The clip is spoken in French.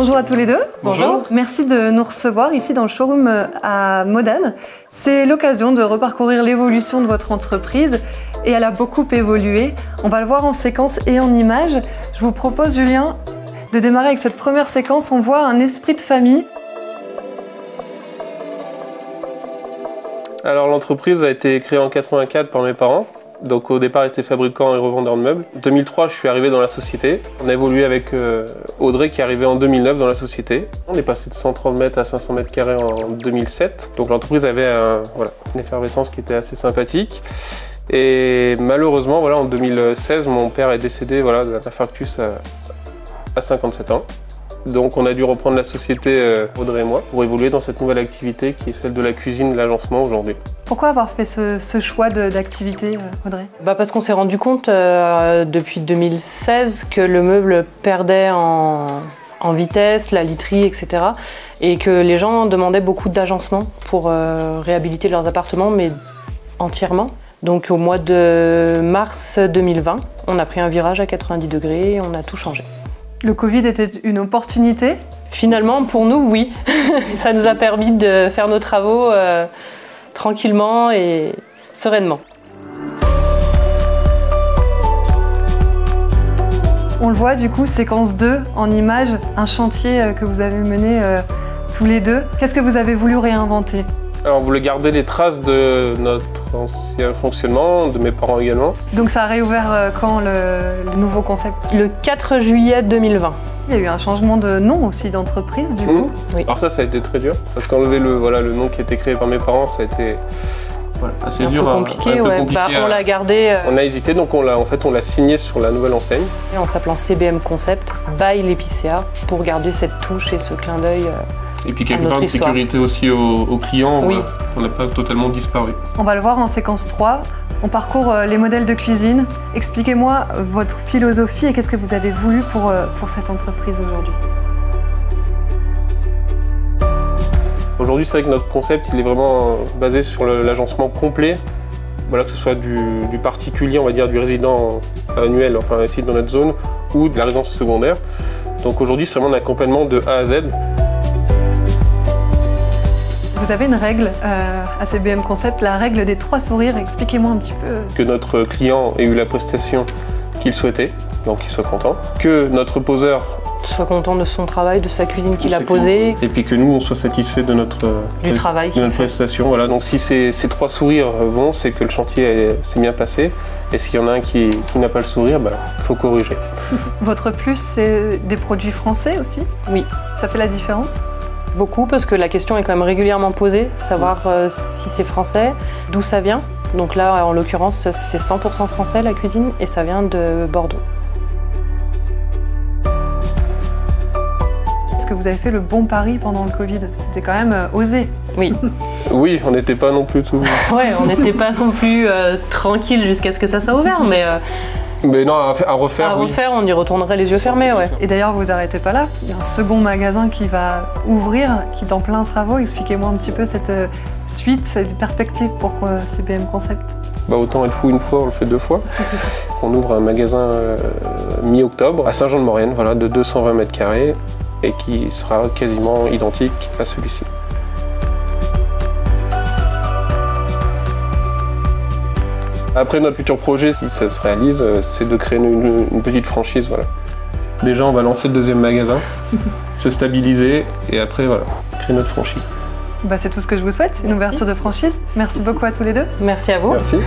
Bonjour à tous les deux. Bonjour. Merci de nous recevoir ici dans le showroom à Modane. C'est l'occasion de reparcourir l'évolution de votre entreprise et elle a beaucoup évolué. On va le voir en séquence et en images. Je vous propose, Julien, de démarrer avec cette première séquence. On voit un esprit de famille. Alors l'entreprise a été créée en 84 par mes parents. Donc au départ, j'étais fabricant et revendeur de meubles. En 2003, je suis arrivé dans la société. On a évolué avec Audrey qui est arrivée en 2009 dans la société. On est passé de 130 mètres à 500 mètres carrés en 2007. Donc l'entreprise avait une effervescence qui était assez sympathique. Et malheureusement, en 2016, mon père est décédé d'un infarctus à 57 ans. Donc on a dû reprendre la société, Audrey et moi, pour évoluer dans cette nouvelle activité qui est celle de la cuisine et l'agencement aujourd'hui. Pourquoi avoir fait ce choix d'activité, Audrey ? Parce qu'on s'est rendu compte depuis 2016 que le meuble perdait en vitesse, la literie, etc. Et que les gens demandaient beaucoup d'agencement pour réhabiliter leurs appartements, mais entièrement. Donc au mois de mars 2020, on a pris un virage à 90 degrés et on a tout changé. Le Covid était une opportunité ? Finalement, pour nous, oui. Ça nous a permis de faire nos travaux tranquillement et sereinement. On le voit du coup, séquence 2 en images, un chantier que vous avez mené tous les deux. Qu'est-ce que vous avez voulu réinventer ? Alors on voulait garder les traces de notre ancien fonctionnement, de mes parents également. Donc ça a réouvert quand le nouveau concept ? Le 4 juillet 2020. Il y a eu un changement de nom aussi d'entreprise du coup. Oui. Alors ça a été très dur, parce qu'enlever le nom qui a été créé par mes parents, ça a été assez dur. Un peu compliqué, on l'a gardé. On a hésité, donc on l'a signé sur la nouvelle enseigne. En s'appelant CBM Concept, by l'épicéa, pour garder cette touche et ce clin d'œil. Et puis quelque part de sécurité aussi aux clients, oui. On n'a pas totalement disparu. On va le voir en séquence 3. On parcourt les modèles de cuisine. Expliquez-moi votre philosophie et qu'est-ce que vous avez voulu pour cette entreprise aujourd'hui. Aujourd'hui, c'est vrai que notre concept, il est vraiment basé sur l'agencement complet. Que ce soit du particulier, on va dire, du résident annuel, enfin ici dans notre zone, ou de la résidence secondaire. Donc aujourd'hui, c'est vraiment un accompagnement de A à Z. Vous avez une règle à CBM Concept, la règle des 3 sourires. Expliquez-moi un petit peu. Que notre client ait eu la prestation qu'il souhaitait, donc qu'il soit content. Que notre poseur soit content de son travail, de sa cuisine qu'il a posée. Et puis que nous, on soit satisfait de notre prestation. Voilà. Donc si ces 3 sourires vont, c'est que le chantier s'est bien passé. Et s'il y en a un qui n'a pas le sourire, il faut corriger. Votre plus, c'est des produits français aussi ? Oui. Ça fait la différence ? Beaucoup, parce que la question est quand même régulièrement posée, savoir si c'est français, d'où ça vient. Donc là, en l'occurrence, c'est 100% français la cuisine et ça vient de Bordeaux. Est-ce que vous avez fait le bon pari pendant le Covid ? C'était quand même osé. Oui. Oui, on n'était pas non plus tout... Ouais, on n'était pas non plus tranquille jusqu'à ce que ça soit ouvert, mais non, à refaire, oui. On y retournerait les yeux fermés, ouais. Et d'ailleurs, vous n'arrêtez pas là. Il y a un second magasin qui va ouvrir, qui est en plein travaux. Expliquez-moi un petit peu cette suite, cette perspective pour CBM Concept. Autant elle fout une fois, on le fait 2 fois. On ouvre un magasin mi-octobre à Saint-Jean-de-Maurienne, de 220 mètres carrés et qui sera quasiment identique à celui-ci. Après, notre futur projet, si ça se réalise, c'est de créer une petite franchise. Déjà, on va lancer le 2e magasin, se stabiliser et après, créer notre franchise. C'est tout ce que je vous souhaite, une ouverture de franchise. Merci beaucoup à tous les deux. Merci à vous. Merci.